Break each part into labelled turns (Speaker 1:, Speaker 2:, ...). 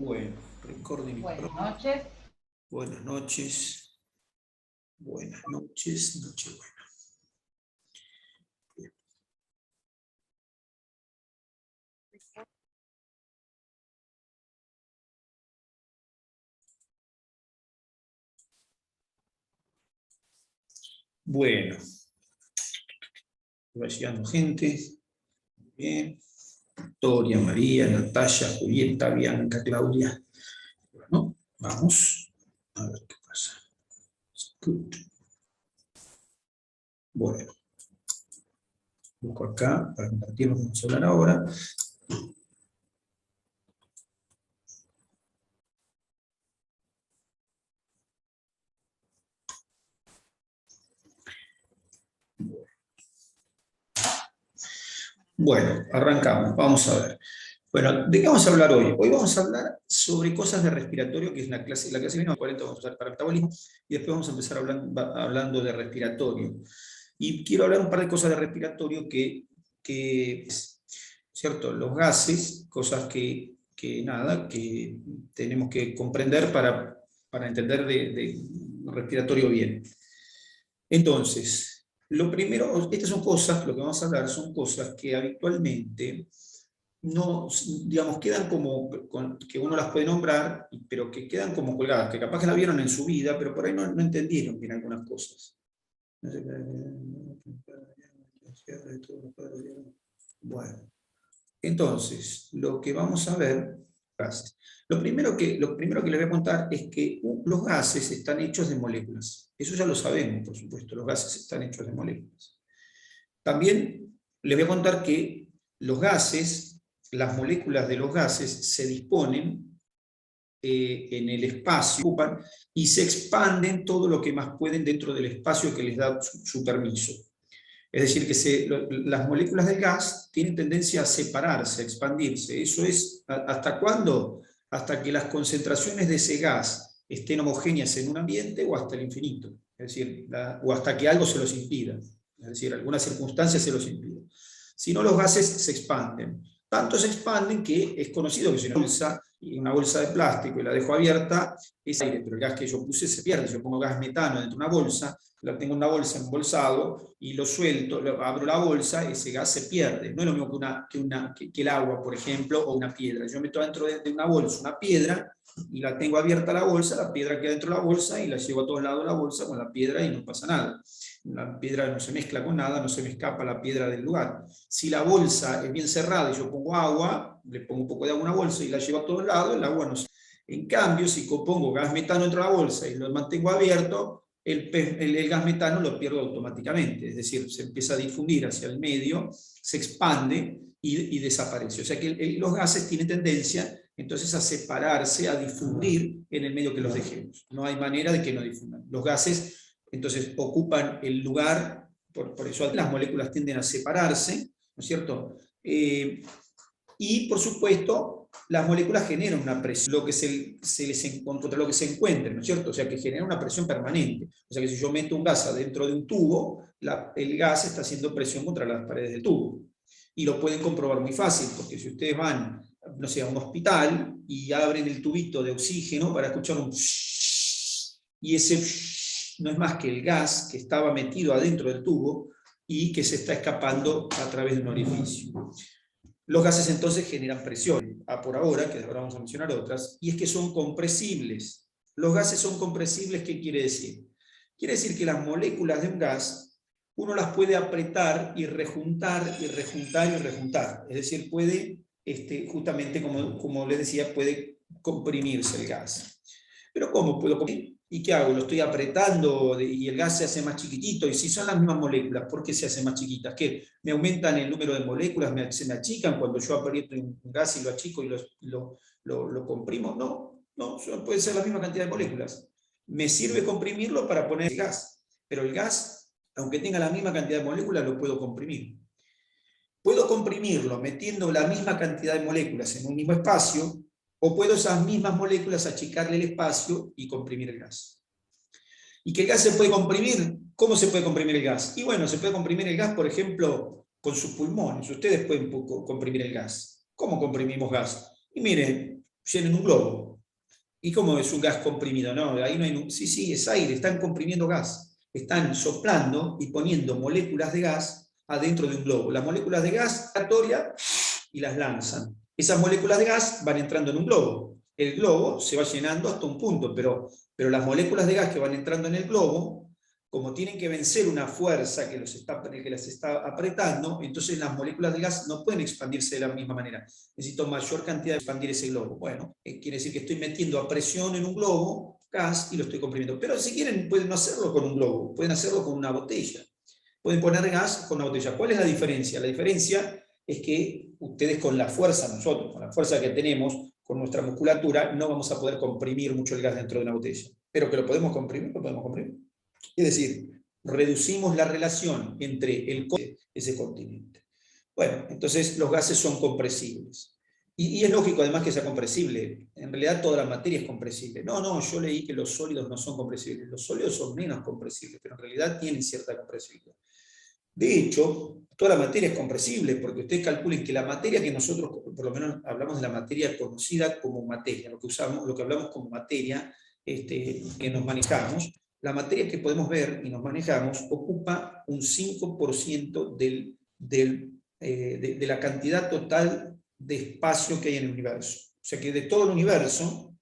Speaker 1: Bueno, recording
Speaker 2: Buenas
Speaker 1: programa.
Speaker 2: noches.
Speaker 1: Buenas noches. Buenas noches, Nochebuena. Bien. Bueno, va llegando gente. Bien. Victoria, María, Natalia, Julieta, Bianca, Claudia. Bueno, vamos a ver qué pasa. Good. Bueno, busco acá para compartir lo que vamos a hablar ahora. Bueno, arrancamos, vamos a ver. Bueno, ¿de qué vamos a hablar hoy? Hoy vamos a hablar sobre cosas de respiratorio, que es la clase 40 vamos a usar para metabolismo, y después vamos a empezar hablando de respiratorio. Y quiero hablar un par de cosas de respiratorio que ¿cierto? Los gases, cosas que tenemos que comprender para entender de respiratorio bien. Entonces, lo primero, estas son cosas, lo que vamos a hablar son cosas que habitualmente no, digamos, quedan como, que uno las puede nombrar, pero que quedan como colgadas, que capaz que la vieron en su vida, pero por ahí no entendieron bien algunas cosas. Bueno, entonces, lo que vamos a ver, gases. Lo primero que les voy a contar es que los gases están hechos de moléculas. Eso ya lo sabemos, por supuesto, los gases están hechos de moléculas. También les voy a contar que los gases, las moléculas de los gases se disponen en el espacio, ocupan y se expanden todo lo que más pueden dentro del espacio que les da su permiso. Es decir, que las moléculas del gas tienen tendencia a separarse, a expandirse. ¿Eso es hasta cuándo? Hasta que las concentraciones de ese gas estén homogéneas en un ambiente o hasta el infinito. Es decir, o hasta que algo se los impida. Es decir, algunas circunstancias se los impiden. Si no, los gases se expanden. Tanto se expanden que es conocido que si una bolsa de plástico y la dejo abierta, es aire, pero el gas que yo puse se pierde. Si yo pongo gas metano dentro de una bolsa, tengo una bolsa embolsado y lo suelto, abro la bolsa, ese gas se pierde. No es lo mismo que el agua, por ejemplo, o una piedra. Yo meto dentro de una bolsa una piedra y la tengo abierta la bolsa, la piedra queda dentro de la bolsa y la llevo a todos lados de la bolsa con la piedra y no pasa nada. La piedra no se mezcla con nada, no se me escapa la piedra del lugar. Si la bolsa es bien cerrada y yo pongo agua, le pongo un poco de agua a una bolsa y la llevo a todos lados, el agua no se... En cambio, si pongo gas metano dentro de la bolsa y lo mantengo abierto, el gas metano lo pierdo automáticamente, es decir, se empieza a difundir hacia el medio, se expande y desaparece. O sea que los gases tienen tendencia entonces a separarse, a difundir en el medio que los dejemos. No hay manera de que no difundan. Los gases entonces ocupan el lugar, por eso las moléculas tienden a separarse, ¿no es cierto? Y por supuesto, las moléculas generan una presión, contra lo que se encuentre, ¿no es cierto? O sea, que genera una presión permanente. O sea, que si yo meto un gas adentro de un tubo, el gas está haciendo presión contra las paredes del tubo. Y lo pueden comprobar muy fácil, porque si ustedes van, no sé, a un hospital y abren el tubito de oxígeno para escuchar un y ese no es más que el gas que estaba metido adentro del tubo y que se está escapando a través de un orificio. Los gases entonces generan presión, por ahora, que ahora vamos a mencionar otras, y es que son compresibles. Los gases son compresibles, ¿qué quiere decir? Quiere decir que las moléculas de un gas, uno las puede apretar y rejuntar, y rejuntar, y rejuntar. Es decir, puede, justamente como les decía, puede comprimirse el gas. ¿Pero cómo puedo comprimir? ¿Y qué hago? Lo estoy apretando y el gas se hace más chiquitito. Y si son las mismas moléculas, ¿por qué se hacen más chiquitas? ¿Qué? ¿Me aumentan el número de moléculas? ¿Se me achican cuando yo aprieto un gas y lo achico y lo comprimo? No, puede ser la misma cantidad de moléculas. Me sirve comprimirlo para poner el gas. Pero el gas, aunque tenga la misma cantidad de moléculas, lo puedo comprimir. Puedo comprimirlo metiendo la misma cantidad de moléculas en un mismo espacio, o puedo esas mismas moléculas achicarle el espacio y comprimir el gas. ¿Y que el gas se puede comprimir? ¿Cómo se puede comprimir el gas? Y bueno, se puede comprimir el gas, por ejemplo, con sus pulmones. Ustedes pueden comprimir el gas. ¿Cómo comprimimos gas? Y miren, llenen un globo. ¿Y cómo es un gas comprimido? No, ahí no hay... Sí, es aire, están comprimiendo gas. Están soplando y poniendo moléculas de gas adentro de un globo. Las moléculas de gas aleatoria y las lanzan. Esas moléculas de gas van entrando en un globo. El globo se va llenando hasta un punto, pero las moléculas de gas que van entrando en el globo, como tienen que vencer una fuerza que las está apretando, entonces las moléculas de gas no pueden expandirse de la misma manera. Necesito mayor cantidad de expandir ese globo. Bueno, quiere decir que estoy metiendo a presión en un globo, gas, y lo estoy comprimiendo. Pero si quieren, pueden no hacerlo con un globo, pueden hacerlo con una botella. Pueden poner gas con una botella. ¿Cuál es la diferencia? La diferencia es que ustedes con la fuerza, nosotros, con la fuerza que tenemos, con nuestra musculatura, no vamos a poder comprimir mucho el gas dentro de una botella. Pero que lo podemos comprimir, lo podemos comprimir. Es decir, reducimos la relación entre ese continente. Bueno, entonces los gases son compresibles. Y es lógico además que sea compresible. En realidad toda la materia es compresible. No, yo leí que los sólidos no son compresibles. Los sólidos son menos compresibles, pero en realidad tienen cierta compresibilidad. De hecho, toda la materia es compresible, porque ustedes calculen que la materia que nosotros, por lo menos hablamos de la materia conocida como materia, lo que hablamos como materia que nos manejamos, la materia que podemos ver y nos manejamos ocupa un 5% de la cantidad total de espacio que hay en el universo. O sea que de todo el universo,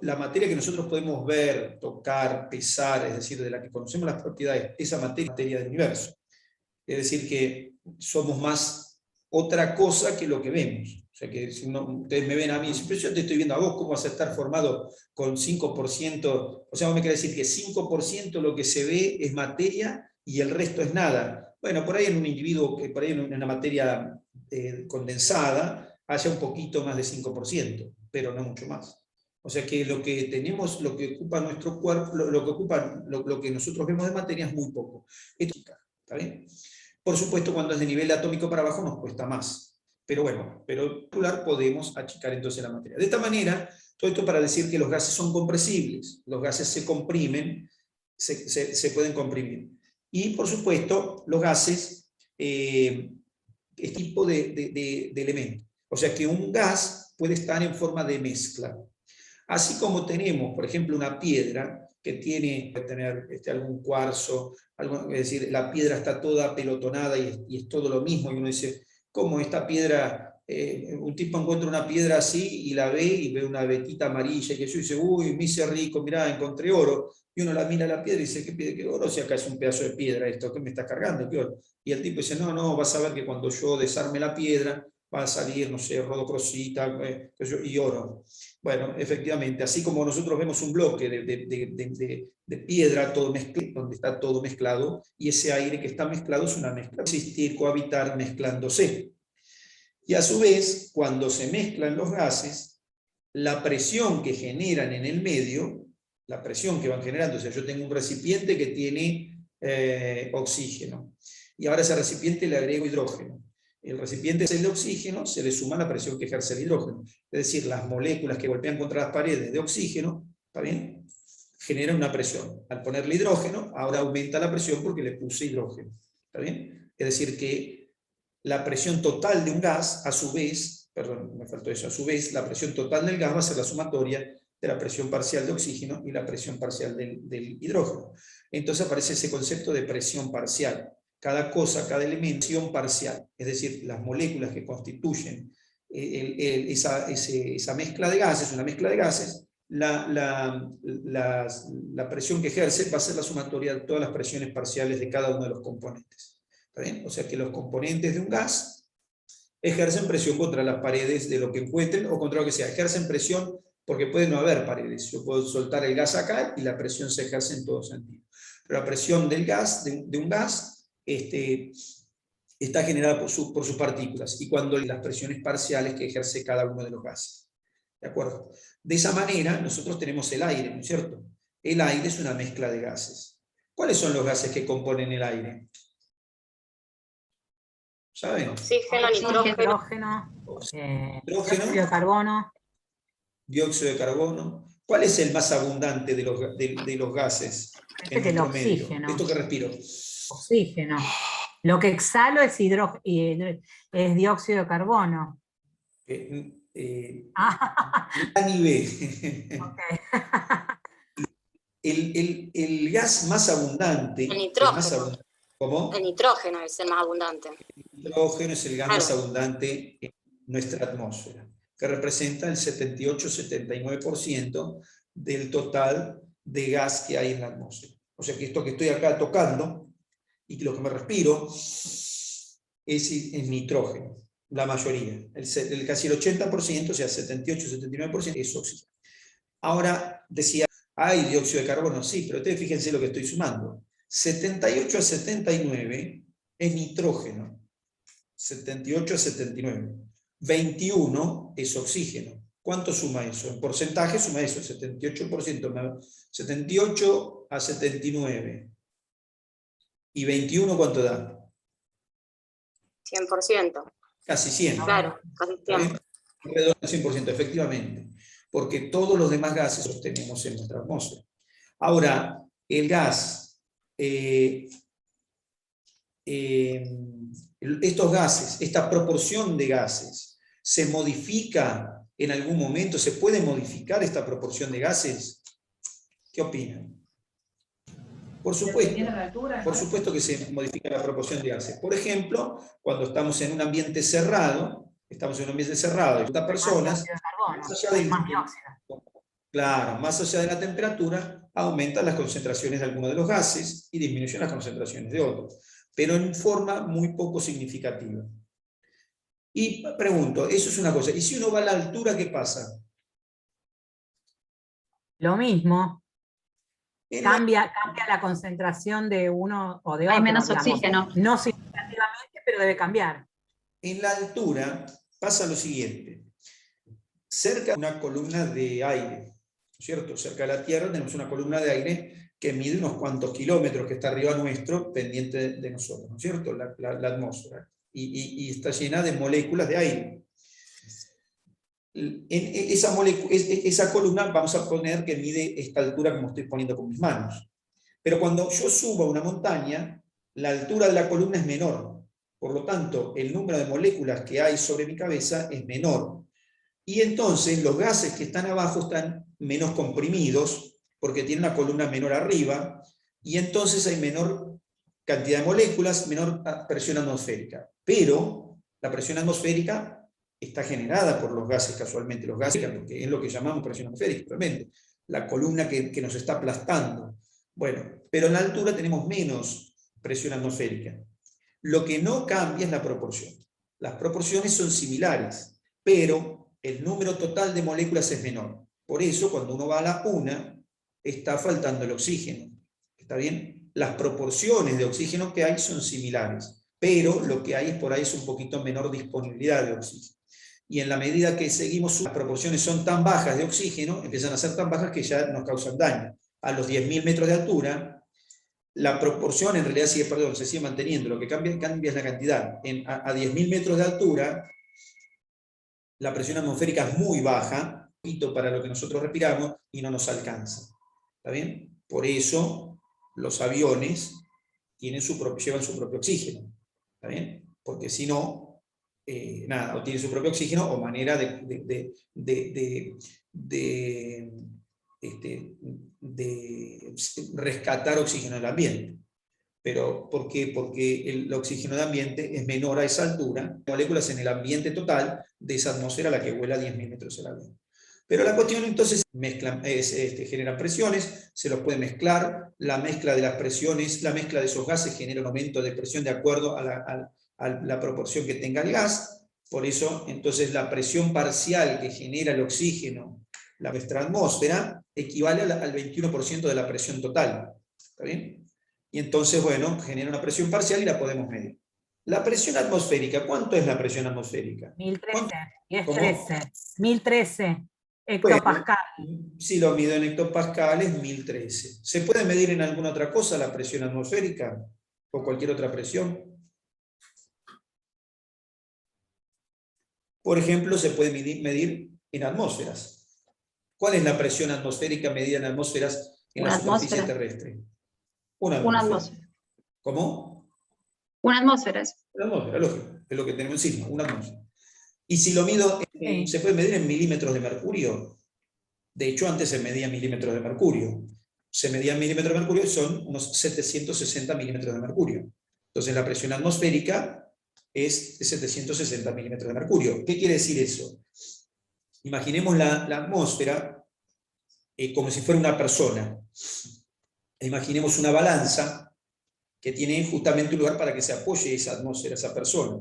Speaker 1: la materia que nosotros podemos ver, tocar, pesar, es decir, de la que conocemos las propiedades, esa materia del universo. Es decir, que somos más otra cosa que lo que vemos. O sea, que si ustedes me ven a mí, pero yo te estoy viendo a vos, ¿cómo vas a estar formado con 5%? O sea, vos me querés decir que 5% lo que se ve es materia y el resto es nada. Bueno, por ahí en un individuo, por ahí en una materia condensada, haya un poquito más de 5%, pero no mucho más. O sea que lo que tenemos, lo que ocupa nuestro cuerpo, lo que nosotros vemos de materia es muy poco. Esto, ¿está bien? Por supuesto, cuando es de nivel atómico para abajo nos cuesta más. Pero bueno, podemos achicar entonces la materia. De esta manera, todo esto para decir que los gases son compresibles. Los gases se comprimen, se pueden comprimir. Y por supuesto, los gases, este tipo de elementos. O sea que un gas puede estar en forma de mezcla. Así como tenemos, por ejemplo, una piedra que puede tener algún cuarzo, es decir, la piedra está toda pelotonada y es todo lo mismo, y uno dice, ¿cómo esta piedra? Un tipo encuentra una piedra así y la ve y ve una vequita amarilla, y que yo dice, uy, me hice rico, mirá, encontré oro. Y uno la mira a la piedra y dice, ¿qué oro? Si acá es un pedazo de piedra esto, ¿qué me estás cargando? ¿Qué oro? Y el tipo dice, no, vas a ver que cuando yo desarme la piedra, va a salir, no sé, rodocrosita y oro. Bueno, efectivamente, así como nosotros vemos un bloque de piedra todo donde está todo mezclado, y ese aire que está mezclado es una mezcla. Existir, cohabitar, mezclándose. Y a su vez, cuando se mezclan los gases, la presión que generan en el medio, la presión que van generando, o sea, yo tengo un recipiente que tiene oxígeno, y ahora a ese recipiente le agrego hidrógeno. El recipiente es el de oxígeno, se le suma la presión que ejerce el hidrógeno. Es decir, las moléculas que golpean contra las paredes de oxígeno, ¿está bien?, generan una presión. Al ponerle hidrógeno, ahora aumenta la presión porque le puse hidrógeno. ¿Está bien? Es decir, que la presión total de un gas, a su vez, perdón, me faltó eso, a su vez, la presión total del gas va a ser la sumatoria de la presión parcial de oxígeno y la presión parcial del hidrógeno. Entonces aparece ese concepto de presión parcial. Cada cosa, cada elemento, parcial, es decir, las moléculas que constituyen esa mezcla de gases, una mezcla de gases, la presión que ejerce va a ser la sumatoria de todas las presiones parciales de cada uno de los componentes. ¿Está bien? O sea que los componentes de un gas ejercen presión contra las paredes de lo que encuentren o contra lo que sea. Ejercen presión porque puede no haber paredes. Yo puedo soltar el gas acá y la presión se ejerce en todo sentido. Pero la presión del gas, de un gas, está generada por sus partículas, y cuando las presiones parciales que ejerce cada uno de los gases. ¿De acuerdo? De esa manera nosotros tenemos el aire, ¿no es cierto? El aire es una mezcla de gases. ¿Cuáles son los gases que componen el aire? ¿Saben?
Speaker 2: Oxígeno, nitrógeno, dióxido de carbono.
Speaker 1: Dióxido de carbono. ¿Cuál es el más abundante de los gases en nuestro medio? ¿Esto que respiro?
Speaker 2: Oxígeno. Lo que exhalo es dióxido de carbono.
Speaker 1: A ni B.
Speaker 2: Okay.
Speaker 1: El gas más abundante...
Speaker 3: El nitrógeno.
Speaker 1: ¿Cómo?
Speaker 3: El nitrógeno es el más abundante.
Speaker 1: El nitrógeno es el gas más abundante en nuestra atmósfera, que representa el 78-79% del total de gas que hay en la atmósfera. O sea que esto que estoy acá tocando y que lo que me respiro es nitrógeno, la mayoría. Casi el 80%, o sea, 78-79% es oxígeno. Ahora, decía, hay dióxido de carbono, sí, pero ustedes fíjense lo que estoy sumando. 78 a 79 es nitrógeno. 78 a 79. 21 es oxígeno. ¿Cuánto suma eso? En porcentaje suma eso, 78%. 78 a 79. ¿Y 21 cuánto da?
Speaker 3: 100%.
Speaker 1: Casi 100.
Speaker 3: Claro, casi 100.
Speaker 1: Alrededor del 100%, efectivamente. Porque todos los demás gases los tenemos en nuestra atmósfera. Ahora, el gas, estos gases, esta proporción de gases, ¿se modifica en algún momento? ¿Se puede modificar esta proporción de gases? ¿Qué opinan? Por supuesto que se modifica la proporción de gases. Por ejemplo, cuando estamos en un ambiente cerrado, de 50 personas, más allá de la temperatura, aumentan las concentraciones de algunos de los gases y disminuyen las concentraciones de otros, pero en forma muy poco significativa. Y pregunto, eso es una cosa, ¿y si uno va a la altura, qué pasa?
Speaker 2: Lo mismo. Cambia la concentración de uno o de otro.
Speaker 4: Hay menos oxígeno.
Speaker 2: No significativamente, pero debe cambiar.
Speaker 1: En la altura pasa lo siguiente. Cerca de una columna de aire, ¿cierto? Cerca de la Tierra tenemos una columna de aire que mide unos cuantos kilómetros, que está arriba nuestro, pendiente de nosotros, ¿no es cierto? La atmósfera. Y está llena de moléculas de aire. En esa columna vamos a poner que mide esta altura como estoy poniendo con mis manos. Pero cuando yo subo a una montaña, la altura de la columna es menor. Por lo tanto, el número de moléculas que hay sobre mi cabeza es menor. Y entonces los gases que están abajo están menos comprimidos, porque tienen una columna menor arriba, y entonces hay menor cantidad de moléculas, menor presión atmosférica. Pero la presión atmosférica está generada por los gases, casualmente, los gases, porque es lo que llamamos presión atmosférica, realmente, la columna que nos está aplastando. Bueno, pero en la altura tenemos menos presión atmosférica. Lo que no cambia es la proporción. Las proporciones son similares, pero el número total de moléculas es menor. Por eso, cuando uno va a la una, está faltando el oxígeno. ¿Está bien? Las proporciones de oxígeno que hay son similares, pero lo que hay por ahí es un poquito menor disponibilidad de oxígeno. Y en la medida que seguimos, las proporciones son tan bajas de oxígeno, empiezan a ser tan bajas que ya nos causan daño. A los 10.000 metros de altura, la proporción en realidad se sigue manteniendo, lo que cambia es la cantidad. A 10.000 metros de altura, la presión atmosférica es muy baja, poquito para lo que nosotros respiramos, y no nos alcanza. ¿Está bien? Por eso los aviones llevan su propio oxígeno. ¿Está bien? Porque si no, o tiene su propio oxígeno o manera de rescatar oxígeno del ambiente. ¿Pero por qué? Porque el oxígeno del ambiente es menor a esa altura, moléculas en el ambiente total de esa atmósfera a la que vuela 10.000 metros el avión. Pero la cuestión entonces genera presiones, se los puede mezclar, la mezcla de las presiones, la mezcla de esos gases genera un aumento de presión de acuerdo a la proporción que tenga el gas. Por eso entonces la presión parcial que genera el oxígeno, nuestra atmósfera, equivale al 21% de la presión total. ¿Está bien? Y entonces, bueno, genera una presión parcial y la podemos medir. La presión atmosférica, ¿cuánto es la presión atmosférica?
Speaker 2: 1013, 1013, 1013 hectopascal.
Speaker 1: Bueno, si lo mido en hectopascales, 1013. ¿Se puede medir en alguna otra cosa la presión atmosférica? ¿O cualquier otra presión? Por ejemplo, se puede medir en atmósferas. ¿Cuál es la presión atmosférica medida en atmósferas en la superficie terrestre? Una atmósfera. ¿Cómo?
Speaker 4: Una atmósfera.
Speaker 1: Una atmósfera, lógico. Es lo que tenemos encima, una atmósfera. Y si lo mido,
Speaker 2: Sí.
Speaker 1: ¿se puede medir en milímetros de mercurio? De hecho, antes se medía en milímetros de mercurio. Se medía en milímetros de mercurio y son unos 760 milímetros de mercurio. Entonces la presión atmosférica es de 760 milímetros de mercurio. ¿Qué quiere decir eso? Imaginemos la atmósfera como si fuera una persona. Imaginemos una balanza que tiene justamente un lugar para que se apoye esa atmósfera, esa persona.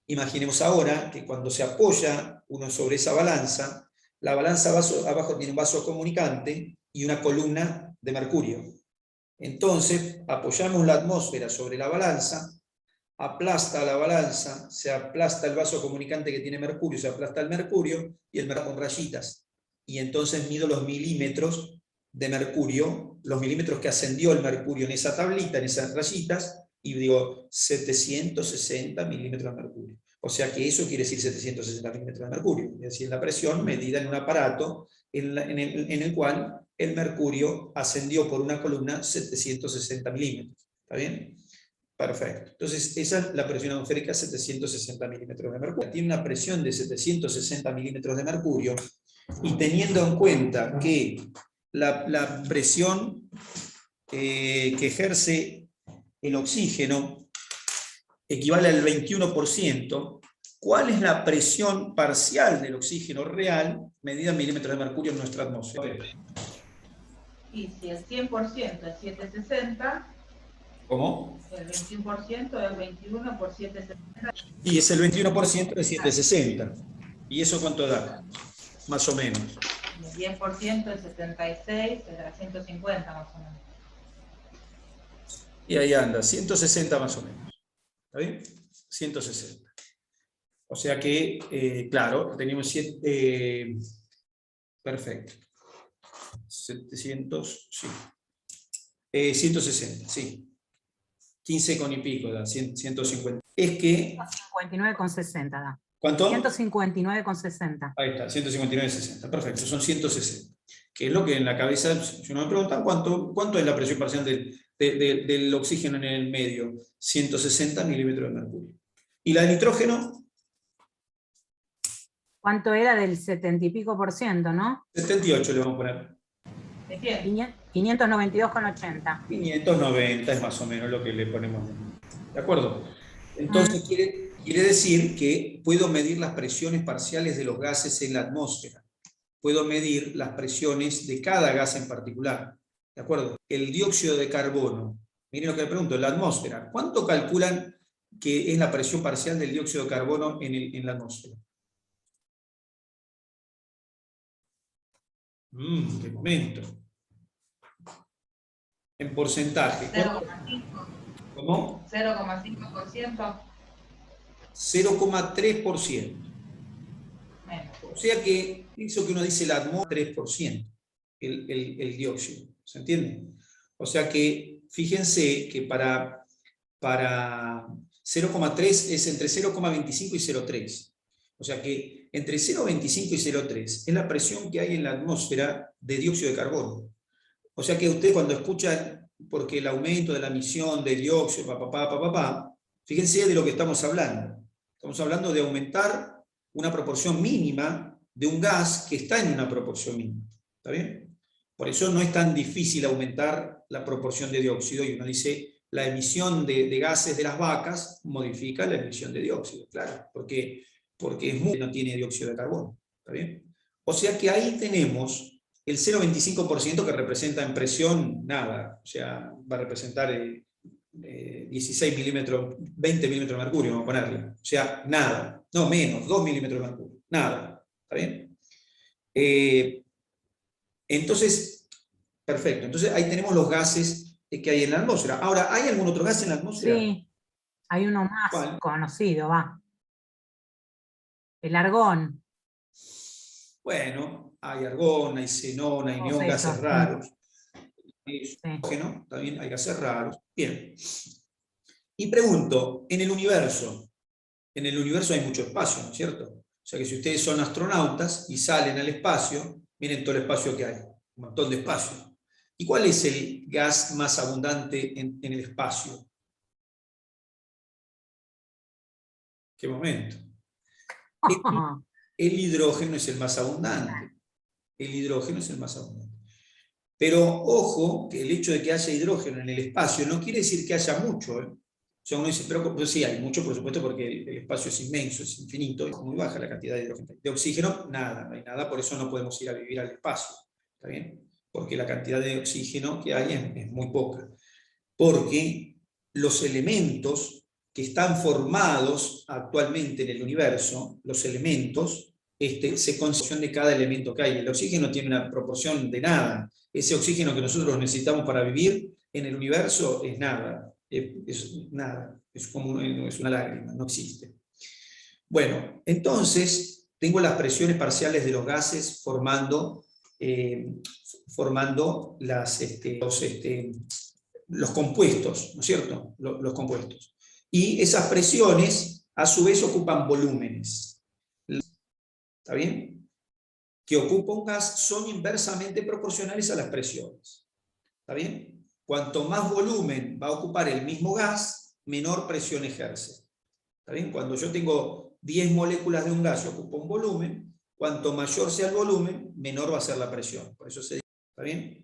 Speaker 1: Imaginemos ahora que cuando se apoya uno sobre esa balanza, la balanza abajo tiene un vaso comunicante y una columna de mercurio. Entonces, apoyamos la atmósfera sobre la balanza, aplasta la balanza, se aplasta el vaso comunicante que tiene mercurio, se aplasta el mercurio y el mercurio con rayitas. Y entonces mido los milímetros de mercurio, los milímetros que ascendió el mercurio en esa tablita, en esas rayitas, y digo 760 milímetros de mercurio. O sea que eso quiere decir 760 milímetros de mercurio, es decir, la presión medida en un aparato en el cual el mercurio ascendió por una columna 760 milímetros. ¿Está bien? Perfecto. Entonces, esa es la presión atmosférica, 760 milímetros de mercurio. Tiene una presión de 760 milímetros de mercurio, y teniendo en cuenta que la presión que ejerce el oxígeno equivale al 21%, ¿cuál es la presión parcial del oxígeno real medida en milímetros de mercurio en nuestra atmósfera?
Speaker 4: Y si el 100% es 760,
Speaker 1: ¿Cómo?
Speaker 4: el 21% es 21 por 760.
Speaker 1: Y es el 21% de 760. ¿Y eso cuánto da? Más o menos.
Speaker 4: El 10% es 76, será 150 más o menos.
Speaker 1: Y ahí anda, 160 más o menos. ¿Está bien? 160. O sea que, claro, tenemos perfecto. 700, sí. 160, sí. 15 con y pico da, 150. Es que...
Speaker 2: 159,60 da.
Speaker 1: ¿Cuánto?
Speaker 2: 159,60.
Speaker 1: Ahí está, 159,60. Perfecto, son 160. Que es lo que en la cabeza, si uno me pregunta, ¿cuánto es la presión parcial del oxígeno en el medio? 160 milímetros de mercurio. ¿Y la de nitrógeno?
Speaker 2: ¿Cuánto era del 70 y pico por ciento, no?
Speaker 1: 78 le vamos a poner.
Speaker 4: ¿De quién?
Speaker 2: 592,80.
Speaker 1: 590 es más o menos lo que le ponemos. ¿De acuerdo? Entonces quiere decir que puedo medir las presiones parciales de los gases en la atmósfera. Puedo medir las presiones de cada gas en particular. ¿De acuerdo? El dióxido de carbono. Miren lo que le pregunto, en la atmósfera. ¿Cuánto calculan que es la presión parcial del dióxido de carbono en la atmósfera? ¡Qué momento! En porcentaje.
Speaker 4: 0,5.
Speaker 1: ¿Cómo?
Speaker 4: 0,5%.
Speaker 1: 0,3%.
Speaker 4: Menos.
Speaker 1: O sea que eso que uno dice la atmósfera, 3%, el dióxido. ¿Se entiende? O sea que fíjense que para 0,3 es entre 0,25 y 0,3. O sea que entre 0,25 y 0,3 es la presión que hay en la atmósfera de dióxido de carbono. O sea que usted cuando escucha, porque el aumento de la emisión de dióxido, fíjense de lo que estamos hablando. Estamos hablando de aumentar una proporción mínima de un gas que está en una proporción mínima. ¿Está bien? Por eso no es tan difícil aumentar la proporción de dióxido, y uno dice, la emisión de gases de las vacas modifica la emisión de dióxido, claro, porque es muy, no tiene dióxido de carbono. ¿Está bien? O sea que ahí tenemos el 0,25% que representa en presión nada, o sea, va a representar 16 milímetros, 20 milímetros de mercurio, vamos a ponerle. O sea, nada, no menos, 2 milímetros de mercurio, nada. ¿Está bien? Entonces, perfecto. Entonces ahí tenemos los gases que hay en la atmósfera. Ahora, ¿hay algún otro gas en la atmósfera?
Speaker 2: Sí, hay uno más
Speaker 1: ¿Cuál?
Speaker 2: conocido, va. El argón.
Speaker 1: Bueno, hay argón, hay xenón, hay
Speaker 2: Todos
Speaker 1: neón, gases
Speaker 2: esos,
Speaker 1: raros.
Speaker 2: sí.
Speaker 1: También hay gases raros. Bien. Y pregunto, en el universo hay mucho espacio, ¿no es cierto? O sea que si ustedes son astronautas y salen al espacio, miren todo el espacio que hay, un montón de espacio. ¿Y cuál es el gas más abundante en el espacio? ¿Qué momento? el hidrógeno es el más abundante. El hidrógeno es el más abundante. Pero ojo, que el hecho de que haya hidrógeno en el espacio no quiere decir que haya mucho. O sea, uno dice, pero pues sí, hay mucho, por supuesto, porque el espacio es inmenso, es infinito, es muy baja la cantidad de hidrógeno. De oxígeno, nada, no hay nada, por eso no podemos ir a vivir al espacio. ¿Está bien? Porque la cantidad de oxígeno que hay es muy poca. Porque los elementos que están formados actualmente en el universo, los elementos, se consideran de cada elemento que hay. El oxígeno tiene una proporción de nada. Ese oxígeno que nosotros necesitamos para vivir en el universo es nada. Es nada. Es como es una lágrima, no existe. Bueno, entonces tengo las presiones parciales de los gases formando los compuestos, ¿no es cierto? Los compuestos. Y esas presiones, a su vez, ocupan volúmenes. ¿Está bien? Que ocupa un gas son inversamente proporcionales a las presiones. ¿Está bien? Cuanto más volumen va a ocupar el mismo gas, menor presión ejerce. ¿Está bien? Cuando yo tengo 10 moléculas de un gas y ocupa un volumen, cuanto mayor sea el volumen, menor va a ser la presión. Por eso se dice, ¿está bien?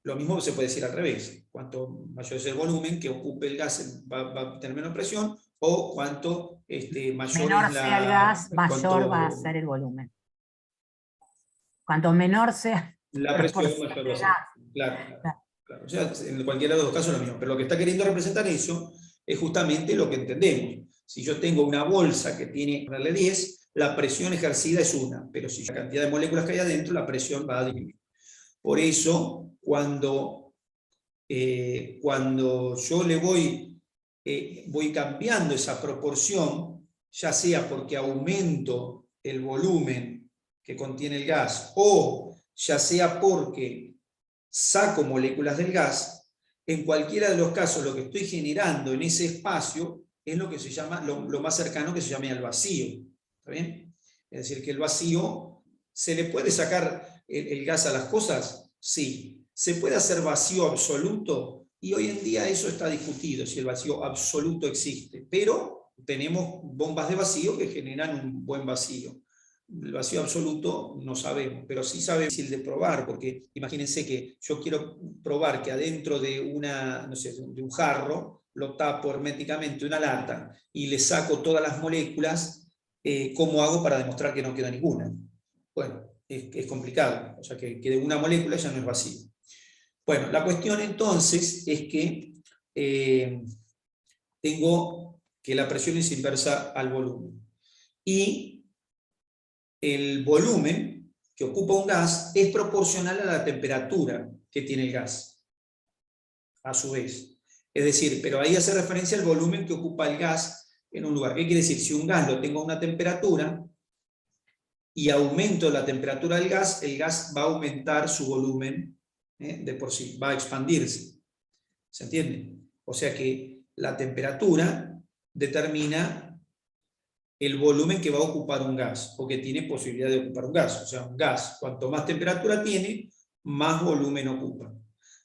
Speaker 1: Lo mismo se puede decir al revés. Cuanto mayor es el volumen que ocupe el gas va a tener menos presión, o cuanto mayor
Speaker 2: menor
Speaker 1: es
Speaker 2: sea el gas, mayor va a ser el volumen. Cuanto menor sea
Speaker 1: la presión, mayor va a ser. Claro. O sea, en cualquiera de los dos casos es lo mismo. Pero lo que está queriendo representar eso es justamente lo que entendemos. Si yo tengo una bolsa que tiene 10, la presión ejercida es 1, pero si la cantidad de moléculas que hay adentro, la presión va a disminuir. Por eso, cuando yo le voy cambiando esa proporción, ya sea porque aumento el volumen que contiene el gas, o ya sea porque saco moléculas del gas, en cualquiera de los casos lo que estoy generando en ese espacio es lo que se llama, lo más cercano que se llama el vacío. ¿Está bien? Es decir, que el vacío, ¿se le puede sacar el gas a las cosas? Sí. ¿Se puede hacer vacío absoluto? Y hoy en día eso está discutido, si el vacío absoluto existe. Pero tenemos bombas de vacío que generan un buen vacío. El vacío absoluto no sabemos, pero sí sabemos difícil de probar, porque imagínense que yo quiero probar que adentro de de un jarro, lo tapo herméticamente una lata y le saco todas las moléculas, ¿cómo hago para demostrar que no queda ninguna? Bueno, es complicado, o sea que de una molécula ya no es vacío. Bueno, la cuestión entonces es que tengo que la presión es inversa al volumen. Y el volumen que ocupa un gas es proporcional a la temperatura que tiene el gas, a su vez. Es decir, pero ahí hace referencia al volumen que ocupa el gas en un lugar. ¿Qué quiere decir? Si un gas lo tengo a una temperatura y aumento la temperatura del gas, el gas va a aumentar su volumen de por sí, va a expandirse. ¿Se entiende? O sea que la temperatura determina el volumen que va a ocupar un gas, o que tiene posibilidad de ocupar un gas. O sea, un gas, cuanto más temperatura tiene, más volumen ocupa.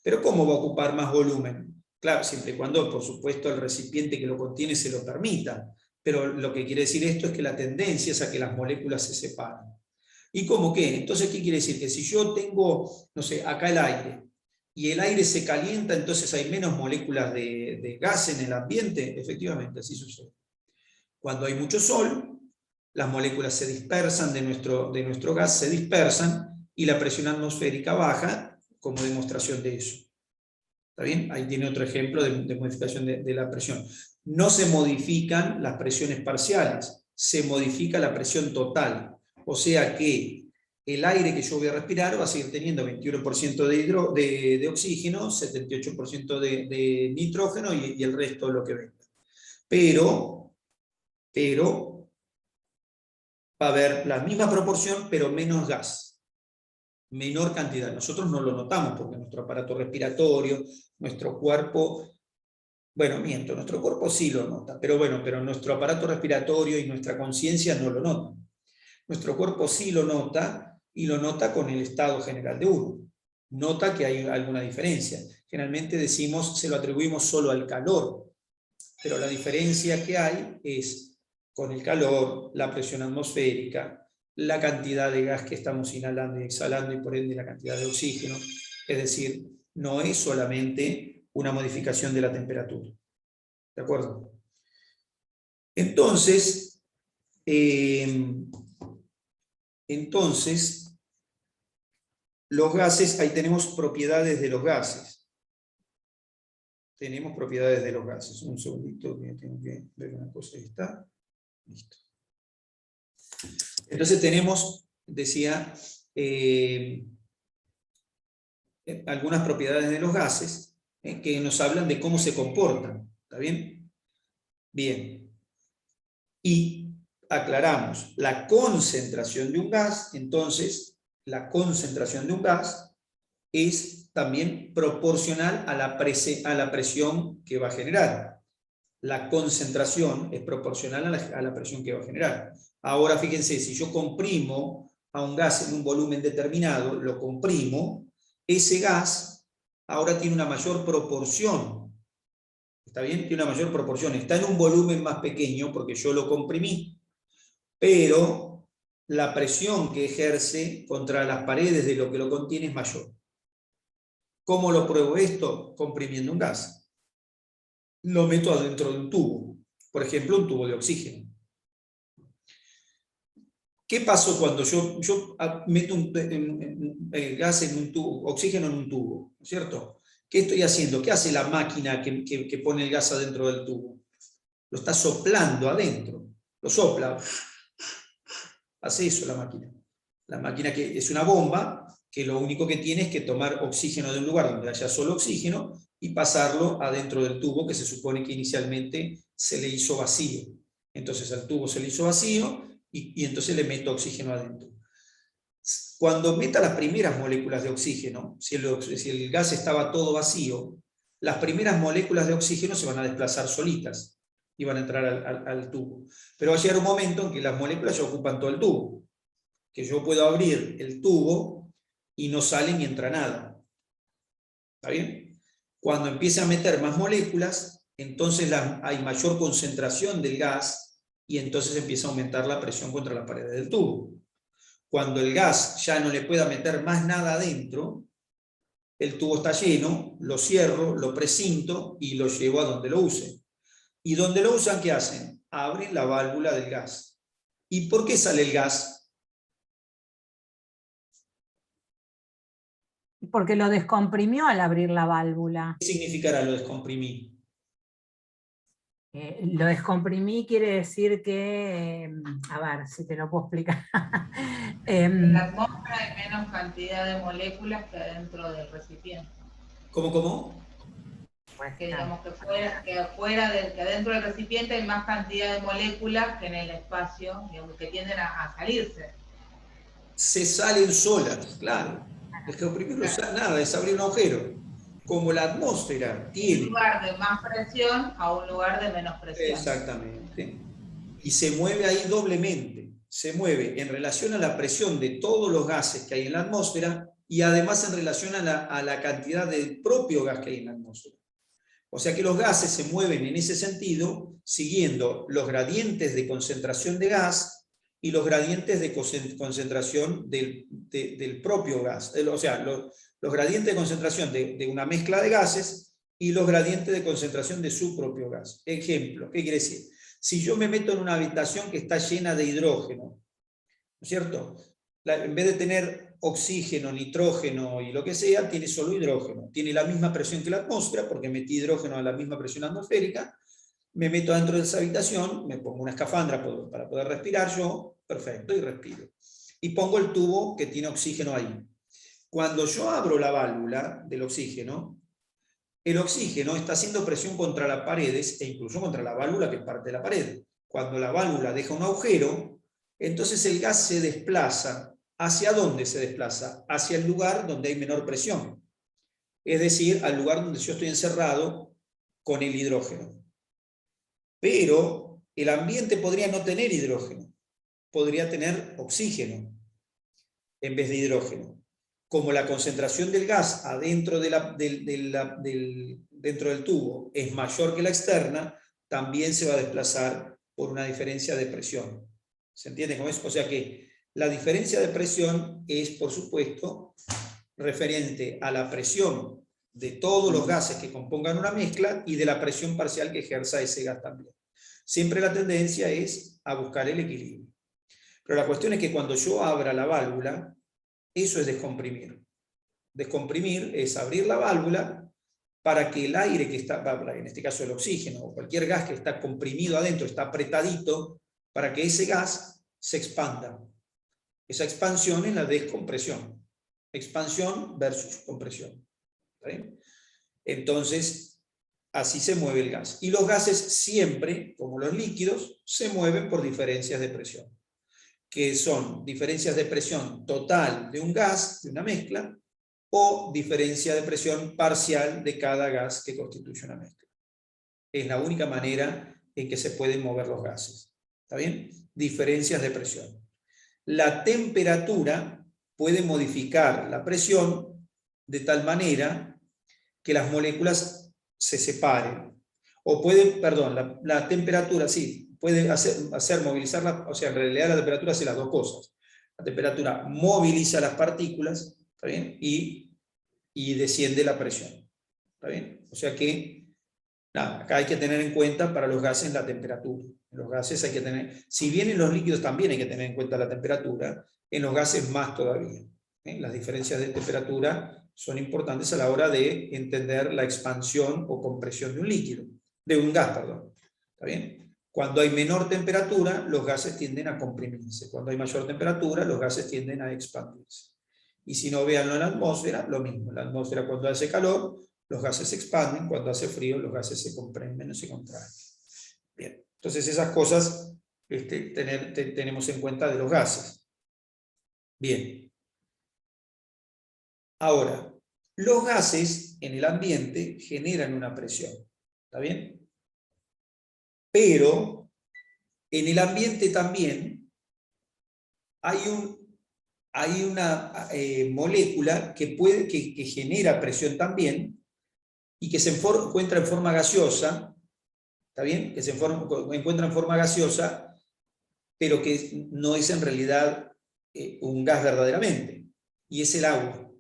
Speaker 1: Pero ¿cómo va a ocupar más volumen? Claro, siempre y cuando, por supuesto, el recipiente que lo contiene se lo permita. Pero lo que quiere decir esto es que la tendencia es a que las moléculas se separen. ¿Y cómo qué? Entonces, ¿qué quiere decir? Que si yo tengo, no sé, acá el aire, y el aire se calienta, entonces hay menos moléculas de gas en el ambiente. Efectivamente, así sucede. Cuando hay mucho sol, las moléculas se dispersan de nuestro gas, se dispersan, y la presión atmosférica baja como demostración de eso. ¿Está bien? Ahí tiene otro ejemplo de modificación de la presión. No se modifican las presiones parciales, se modifica la presión total. O sea que el aire que yo voy a respirar va a seguir teniendo 21% de oxígeno, 78% de nitrógeno y el resto lo que venga. Pero va a haber la misma proporción, pero menos gas, menor cantidad. Nosotros no lo notamos porque nuestro aparato respiratorio, nuestro cuerpo, nuestro cuerpo sí lo nota, pero nuestro aparato respiratorio y nuestra conciencia no lo notan. Nuestro cuerpo sí lo nota, y lo nota con el estado general de uno. Nota que hay alguna diferencia. Generalmente decimos, se lo atribuimos solo al calor, pero la diferencia que hay es con el calor, la presión atmosférica, la cantidad de gas que estamos inhalando y exhalando y por ende la cantidad de oxígeno. Es decir, no es solamente una modificación de la temperatura. ¿De acuerdo? Entonces, los gases, ahí tenemos propiedades de los gases. Tenemos propiedades de los gases. Un segundito que tengo que ver una cosa. Ahí está. Listo. Entonces tenemos, decía, algunas propiedades de los gases que nos hablan de cómo se comportan. ¿Está bien? Bien. Y aclaramos, la concentración de un gas, entonces, la concentración de un gas es también proporcional a la presión que va a generar. La concentración es proporcional a la presión que va a generar. Ahora fíjense, si yo comprimo a un gas en un volumen determinado, lo comprimo, ese gas ahora tiene una mayor proporción. ¿Está bien? Tiene una mayor proporción. Está en un volumen más pequeño porque yo lo comprimí. Pero la presión que ejerce contra las paredes de lo que lo contiene es mayor. ¿Cómo lo pruebo esto? Comprimiendo un gas. Lo meto adentro de un tubo. Por ejemplo, un tubo de oxígeno. ¿Qué pasó cuando yo meto el gas en un tubo, oxígeno en un tubo? ¿No es cierto? ¿Qué estoy haciendo? ¿Qué hace la máquina que pone el gas adentro del tubo? Lo está soplando adentro. Lo sopla. Hace eso la máquina. La máquina que es una bomba que lo único que tiene es que tomar oxígeno de un lugar donde haya solo oxígeno y pasarlo adentro del tubo que se supone que inicialmente se le hizo vacío. Entonces al tubo se le hizo vacío y entonces le meto oxígeno adentro. Cuando meta las primeras moléculas de oxígeno, si el gas estaba todo vacío, las primeras moléculas de oxígeno se van a desplazar solitas y van a entrar al tubo. Pero va a llegar un momento en que las moléculas ya ocupan todo el tubo, que yo puedo abrir el tubo y no sale ni entra nada. ¿Está bien? Cuando empiece a meter más moléculas, entonces hay mayor concentración del gas y entonces empieza a aumentar la presión contra las paredes del tubo. Cuando el gas ya no le pueda meter más nada adentro, el tubo está lleno, lo cierro, lo precinto y lo llevo a donde lo use. ¿Y donde lo usan qué hacen? Abren la válvula del gas. ¿Y por qué sale el gas?
Speaker 2: Porque lo descomprimió al abrir la válvula.
Speaker 1: ¿Qué significará lo descomprimí?
Speaker 2: Lo descomprimí quiere decir que, a ver si te lo puedo explicar.
Speaker 4: En la atmósfera hay menos cantidad de moléculas que adentro del recipiente.
Speaker 1: ¿Cómo?
Speaker 4: Que digamos que adentro del recipiente hay más cantidad de moléculas que en el espacio, digamos, que tienden a salirse.
Speaker 1: Se salen solas, claro. Descomprimir no es nada, es abrir un agujero. Como la atmósfera tiene...
Speaker 4: Un lugar de más presión a un lugar de menos presión.
Speaker 1: Exactamente. Y se mueve ahí doblemente. Se mueve en relación a la presión de todos los gases que hay en la atmósfera y además en relación a la cantidad del propio gas que hay en la atmósfera. O sea que los gases se mueven en ese sentido siguiendo los gradientes de concentración de gas y los gradientes de concentración del propio gas. O sea, los gradientes de concentración de una mezcla de gases y los gradientes de concentración de su propio gas. Ejemplo, ¿qué quiere decir? Si yo me meto en una habitación que está llena de hidrógeno, ¿no es cierto? En vez de tener oxígeno, nitrógeno y lo que sea, tiene solo hidrógeno. Tiene la misma presión que la atmósfera, porque metí hidrógeno a la misma presión atmosférica. Me meto dentro de esa habitación, me pongo una escafandra para poder respirar yo, perfecto, y respiro. Y pongo el tubo que tiene oxígeno ahí. Cuando yo abro la válvula del oxígeno, el oxígeno está haciendo presión contra las paredes e incluso contra la válvula que es parte de la pared. Cuando la válvula deja un agujero, entonces el gas se desplaza. ¿Hacia dónde se desplaza? Hacia el lugar donde hay menor presión. Es decir, al lugar donde yo estoy encerrado con el hidrógeno. Pero el ambiente podría no tener hidrógeno. Podría tener oxígeno en vez de hidrógeno. Como la concentración del gas adentro dentro del tubo es mayor que la externa, también se va a desplazar por una diferencia de presión. ¿Se entiende cómo es? O sea que la diferencia de presión es, por supuesto, referente a la presión de todos los gases que compongan una mezcla y de la presión parcial que ejerza ese gas también. Siempre la tendencia es a buscar el equilibrio. Pero la cuestión es que cuando yo abra la válvula, eso es descomprimir. Descomprimir es abrir la válvula para que el aire que está, en este caso el oxígeno o cualquier gas que está comprimido adentro, está apretadito, para que ese gas se expanda. Esa expansión es la descompresión. Expansión versus compresión. ¿Está bien? Entonces, así se mueve el gas. Y los gases siempre, como los líquidos, se mueven por diferencias de presión, que son diferencias de presión total de un gas, de una mezcla, o diferencia de presión parcial de cada gas que constituye una mezcla. Es la única manera en que se pueden mover los gases. ¿Está bien? Diferencias de presión. La temperatura puede modificar la presión de tal manera que las moléculas se separen. O puede, perdón, la temperatura, sí, puede hacer movilizar, o sea, en realidad la temperatura hace las dos cosas. La temperatura moviliza las partículas, ¿está bien? Y desciende la presión. ¿Está bien? O sea que, nada, acá hay que tener en cuenta para los gases la temperatura. En los gases hay que tener, si bien en los líquidos también hay que tener en cuenta la temperatura, en los gases más todavía. Las diferencias de temperatura son importantes a la hora de entender la expansión o compresión de un líquido, de un gas, perdón. ¿Está bien? Cuando hay menor temperatura, los gases tienden a comprimirse. Cuando hay mayor temperatura, los gases tienden a expandirse. Y si no, veanlo en la atmósfera, lo mismo. En la atmósfera, cuando hace calor, los gases se expanden. Cuando hace frío, los gases se comprimen o se contraen. Bien. Entonces, esas cosas tenemos en cuenta de los gases. Bien. Ahora, los gases en el ambiente generan una presión. ¿Está bien? Pero en el ambiente también hay una molécula que genera presión también y que se encuentra en forma gaseosa. ¿Está bien? Que se encuentra en forma gaseosa, pero que no es en realidad un gas verdaderamente, y es el agua.